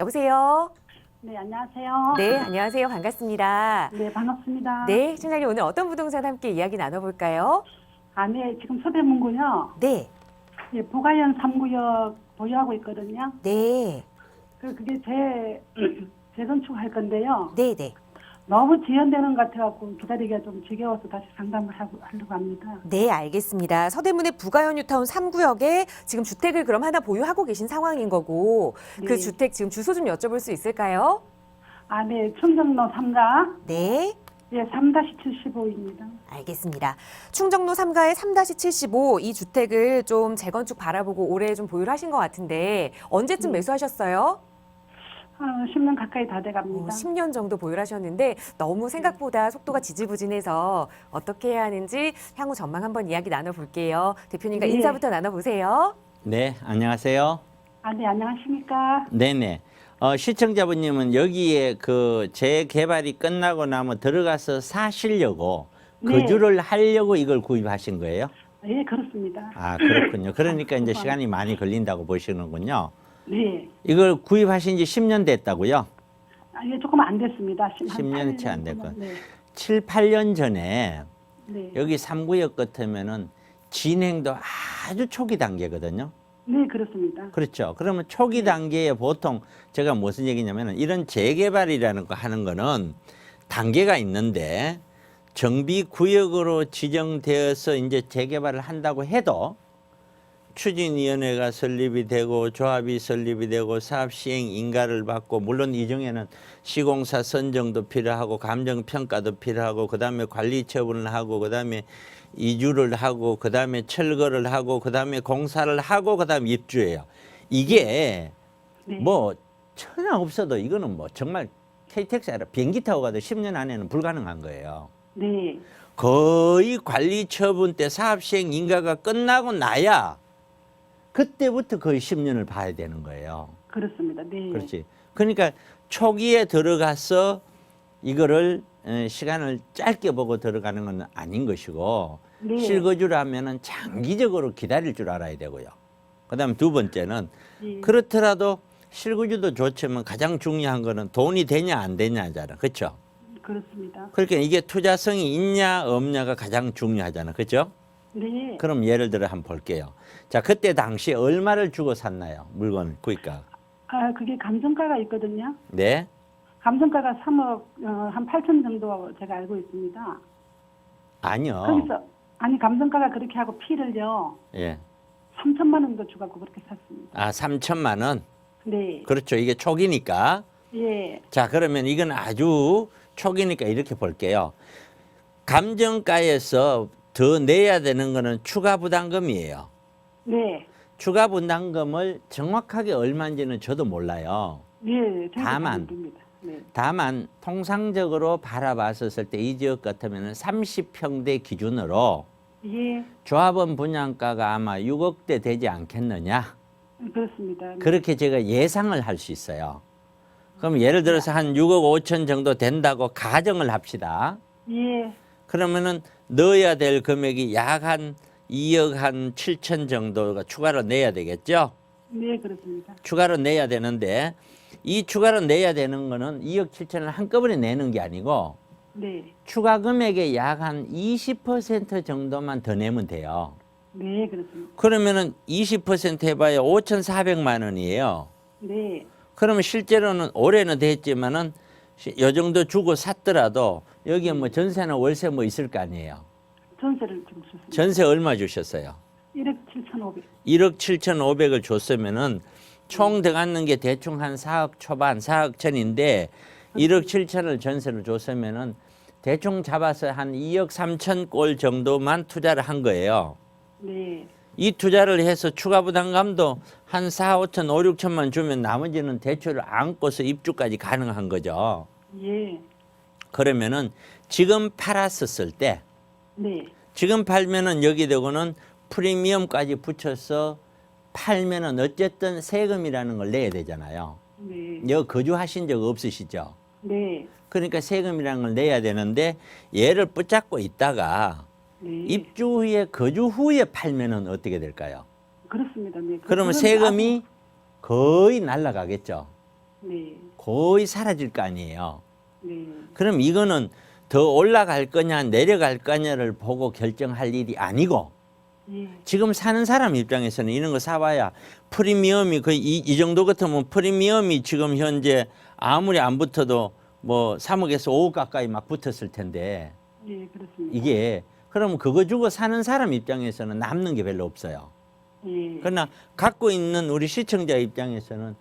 여보세요? 네, 안녕하세요. 네, 안녕하세요. 반갑습니다. 네, 반갑습니다. 네, 시청자님 오늘 어떤 부동산 함께 이야기 나눠볼까요? 네, 지금 서대문구요. 네, 예, 보가현 3구역 보유하고 있거든요. 네, 그게 재건축할 건데요. 네, 네. 너무 지연되는 것 같아갖고 기다리기가 좀 지겨워서 다시 상담을 하려고 합니다. 네, 알겠습니다. 서대문의 부가현 뉴타운 3구역에 지금 주택을 그럼 하나 보유하고 계신 상황인 거고 그 네. 주택 지금 주소 좀 여쭤볼 수 있을까요? 네, 충정로 3가 네, 예, 3-75입니다. 알겠습니다. 충정로 3가의 3-75 이 주택을 좀 재건축 바라보고 올해 좀 보유를 하신 것 같은데 언제쯤 매수하셨어요? 10년 가까이 다 돼갑니다. 10년 정도 보유를 하셨는데 너무 생각보다 속도가 지지부진해서 어떻게 해야 하는지 향후 전망 한번 이야기 나눠볼게요. 대표님과 네. 인사부터 나눠보세요. 네, 안녕하세요. 네, 안녕하십니까? 네네. 시청자분님은 여기에 그 재개발이 끝나고 나면 들어가서 사시려고 네. 거주를 하려고 이걸 구입하신 거예요? 예, 그렇습니다. 아, 그렇군요. 그러니까 이제 시간이 많이 걸린다고 보시는군요. 네. 이걸 구입하신 지 10년 됐다고요? 예, 조금 안 됐습니다. 10년 채 안 됐군. 네. 7, 8년 전에 네. 여기 3구역 같으면은 진행도 아주 초기 단계거든요. 네, 그렇습니다. 그렇죠. 그러면 초기 단계에 보통 제가 무슨 얘기냐면은 이런 재개발이라는 거 하는 거는 단계가 있는데 정비 구역으로 지정되어서 이제 재개발을 한다고 해도 추진위원회가 설립이 되고 조합이 설립이 되고 사업 시행 인가를 받고 물론 이 중에는 시공사 선정도 필요하고 감정평가도 필요하고 그다음에 관리 처분을 하고 그다음에 이주를 하고 그다음에 철거를 하고 그다음에 공사를 하고 그다음에 입주해요. 이게 네. 뭐 전혀 없어도 이거는 뭐 정말 KTX 아니라 비행기 타고 가도 10년 안에는 불가능한 거예요. 네. 거의 관리 처분 때 사업 시행 인가가 끝나고 나야 그때부터 거의 10년을 봐야 되는 거예요. 그렇습니다. 네. 그렇지. 그러니까 초기에 들어가서 이거를 시간을 짧게 보고 들어가는 건 아닌 것이고 네. 실거주를 하면은 장기적으로 기다릴 줄 알아야 되고요. 그다음 두 번째는 예. 그렇더라도 실거주도 좋지만 가장 중요한 거는 돈이 되냐 안 되냐잖아. 그렇죠? 그렇습니다. 그러니까 이게 투자성이 있냐 없냐가 가장 중요하잖아. 그렇죠? 네. 그럼 예를 들어 한번 볼게요. 자, 그때 당시 얼마를 주고 샀나요? 물건 구입가. 그게 감정가가 있거든요. 네. 감정가가 3억 한 8천 정도 제가 알고 있습니다. 아니요. 거기서 감정가가 그렇게 하고 피를요 예. 3천만 원도 주갖고 그렇게 샀습니다. 아, 3천만 원. 네. 그렇죠. 이게 초기니까. 예. 자, 그러면 이건 아주 초기니까 이렇게 볼게요. 감정가에서 더 내야 되는 거는 추가 부담금이에요. 네. 추가 부담금을 정확하게 얼마인지는 저도 몰라요. 네. 저희도 다만. 모릅니다. 네. 다만 통상적으로 바라봤었을 때 이 지역 같으면 30평대 기준으로 예. 조합원 분양가가 아마 6억대 되지 않겠느냐. 그렇습니다. 네. 그렇게 제가 예상을 할 수 있어요. 그럼 예를 들어서 한 6억 5천 정도 된다고 가정을 합시다. 예. 그러면은 넣어야 될 금액이 약 한 2억 한 7천 정도가 추가로 내야 되겠죠? 네, 그렇습니다. 추가로 내야 되는데 이 추가로 내야 되는 거는 2억 7천을 한꺼번에 내는 게 아니고 네. 추가 금액의 약 한 20% 정도만 더 내면 돼요. 네, 그렇습니다. 그러면은 20% 해봐야 5,400만 원이에요. 네. 그러면 실제로는 올해는 됐지만은 요 정도 주고 샀더라도 여기에 뭐 전세나 월세 뭐 있을 거 아니에요. 전세를 좀 줬습니다. 전세 얼마 주셨어요? 1억 7,500. 1억 7,500을 줬으면은 총 들어가는 게 대충 한 4억 초반, 4억 천인데 1억 7천을 전세를 줬으면은 대충 잡아서 한 2억 3천 꼴 정도만 투자를 한 거예요. 네. 이 투자를 해서 추가 부담감도 한 4, 5천, 5, 6천만 주면 나머지는 대출을 안고서 입주까지 가능한 거죠. 예. 그러면은 지금 팔았었을 때 네. 지금 팔면은 여기 되고는 프리미엄까지 붙여서 팔면은 어쨌든 세금이라는 걸 내야 되잖아요. 네. 여기 거주하신 적 없으시죠? 네. 그러니까 세금이라는 걸 내야 되는데 얘를 붙잡고 있다가 네. 입주 후에 거주 후에 팔면은 어떻게 될까요? 그렇습니다. 네. 그러면 그건 세금이 거의 날라가겠죠. 네. 거의 사라질 거 아니에요. 네. 그럼 이거는 더 올라갈 거냐 내려갈 거냐를 보고 결정할 일이 아니고 예. 지금 사는 사람 입장에서는 이런 거 사봐야 프리미엄이 거의 이 정도 같으면 프리미엄이 지금 현재 아무리 안 붙어도 뭐 3억에서 5억 가까이 막 붙었을 텐데 예, 그렇습니다. 이게 그러면 그거 주고 사는 사람 입장에서는 남는 게 별로 없어요. 예. 그러나 갖고 있는 우리 시청자 입장에서는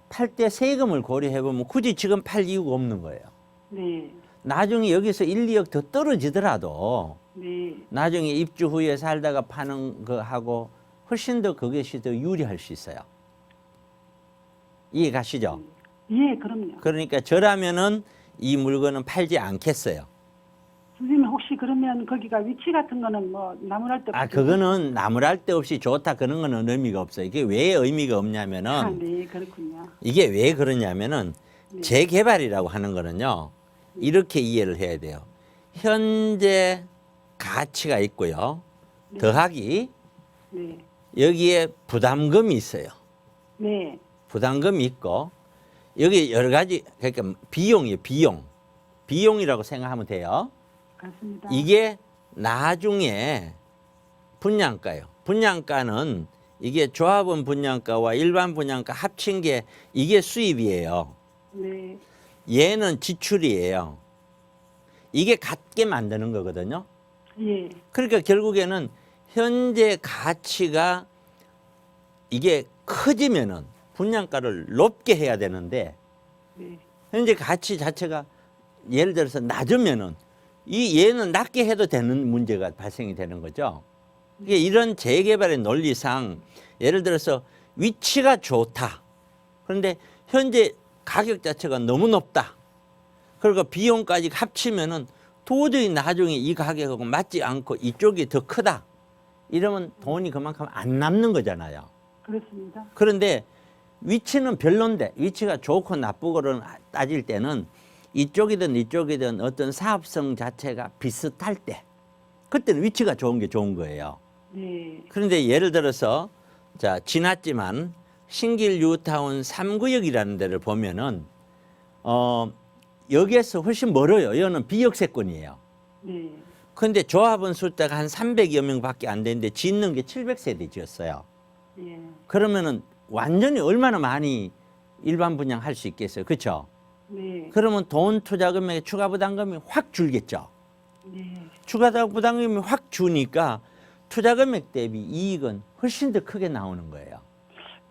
팔 때 세금을 고려해보면 굳이 지금 팔 이유가 없는 거예요. 네. 나중에 여기서 1, 2억 더 떨어지더라도 네. 나중에 입주 후에 살다가 파는 거 하고 훨씬 더 그것이 더 유리할 수 있어요. 이해 가시죠? 예, 그럼요. 그러니까 저라면은 이 물건은 팔지 않겠어요. 선생님 혹시 그러면 거기가 위치 같은 거는 뭐 나무랄 때 그거는 나무랄 데 없이 좋다 그런 거는 의미가 없어요. 이게 왜 의미가 없냐면은 네, 그렇군요. 이게 왜 그러냐면은 재개발이라고 하는 거는요. 이렇게 이해를 해야 돼요. 현재 가치가 있고요. 더하기 네. 여기에 부담금이 있어요. 네. 부담금이 있고 여기 여러 가지 그러니까 비용이에요. 비용이라고 생각하면 돼요. 그렇습니다. 이게 나중에 분양가요. 분양가는 이게 조합원 분양가와 일반 분양가 합친 게 이게 수입이에요. 네. 얘는 지출이에요. 이게 같게 만드는 거거든요. 예. 그러니까 결국에는 현재 가치가 이게 커지면은 분양가를 높게 해야 되는데 네. 현재 가치 자체가 예를 들어서 낮으면은 이 얘는 낮게 해도 되는 문제가 발생이 되는 거죠. 이게 이런 재개발의 논리상 예를 들어서 위치가 좋다. 그런데 현재 가격 자체가 너무 높다. 그러니까 비용까지 합치면은 도저히 나중에 이 가격하고 맞지 않고 이쪽이 더 크다. 이러면 돈이 그만큼 안 남는 거잖아요. 그렇습니다. 그런데 위치는 별론데 위치가 좋고 나쁘고를 따질 때는 이쪽이든 어떤 사업성 자체가 비슷할 때 그때는 위치가 좋은 게 좋은 거예요. 네. 그런데 예를 들어서 자 지났지만 신길 뉴타운 3구역이라는 데를 보면은 여기에서 훨씬 멀어요. 이거는 비역세권이에요. 네. 그런데 조합원 숫자가 한 300여 명밖에 안 되는데 짓는 게 700세대 지었어요. 예. 그러면은 완전히 얼마나 많이 일반 분양할 수 있겠어요. 그렇죠? 네. 그러면 돈 투자 금액의 추가 부담금이 확 줄겠죠. 네. 추가 부담금이 확 주니까 투자 금액 대비 이익은 훨씬 더 크게 나오는 거예요.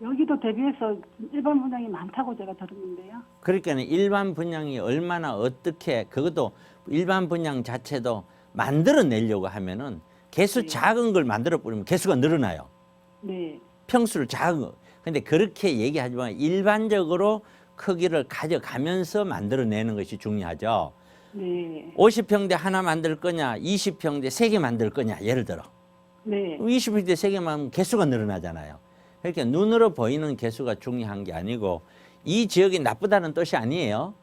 여기도 대비해서 일반 분양이 많다고 제가 들었는데요. 그러니까 일반 분양이 얼마나 어떻게 그것도 일반 분양 자체도 만들어내려고 하면은 개수 네. 작은 걸 만들어 버리면 개수가 늘어나요. 네. 평수를 작은 거. 근데 그렇게 얘기하지만 일반적으로 크기를 가져가면서 만들어내는 것이 중요하죠. 네. 50평대 하나 만들 거냐, 20평대 3개 만들 거냐, 예를 들어. 네. 20평대 3개만 하면 개수가 늘어나잖아요. 그러니까 눈으로 보이는 개수가 중요한 게 아니고 이 지역이 나쁘다는 뜻이 아니에요.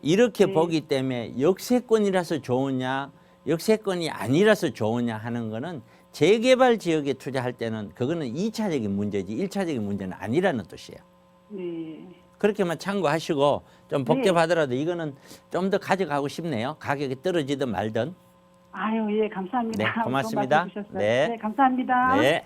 이렇게 네. 보기 때문에 역세권이라서 좋으냐, 역세권이 아니라서 좋으냐 하는 거는 재개발 지역에 투자할 때는 그거는 2차적인 문제지 1차적인 문제는 아니라는 뜻이에요. 네. 그렇게만 참고하시고 좀 복잡하더라도 이거는 좀 더 가져가고 싶네요. 가격이 떨어지든 말든. 아유, 예, 감사합니다. 네, 고맙습니다. 좋은 말씀 주셨어요. 네. 네, 감사합니다. 네.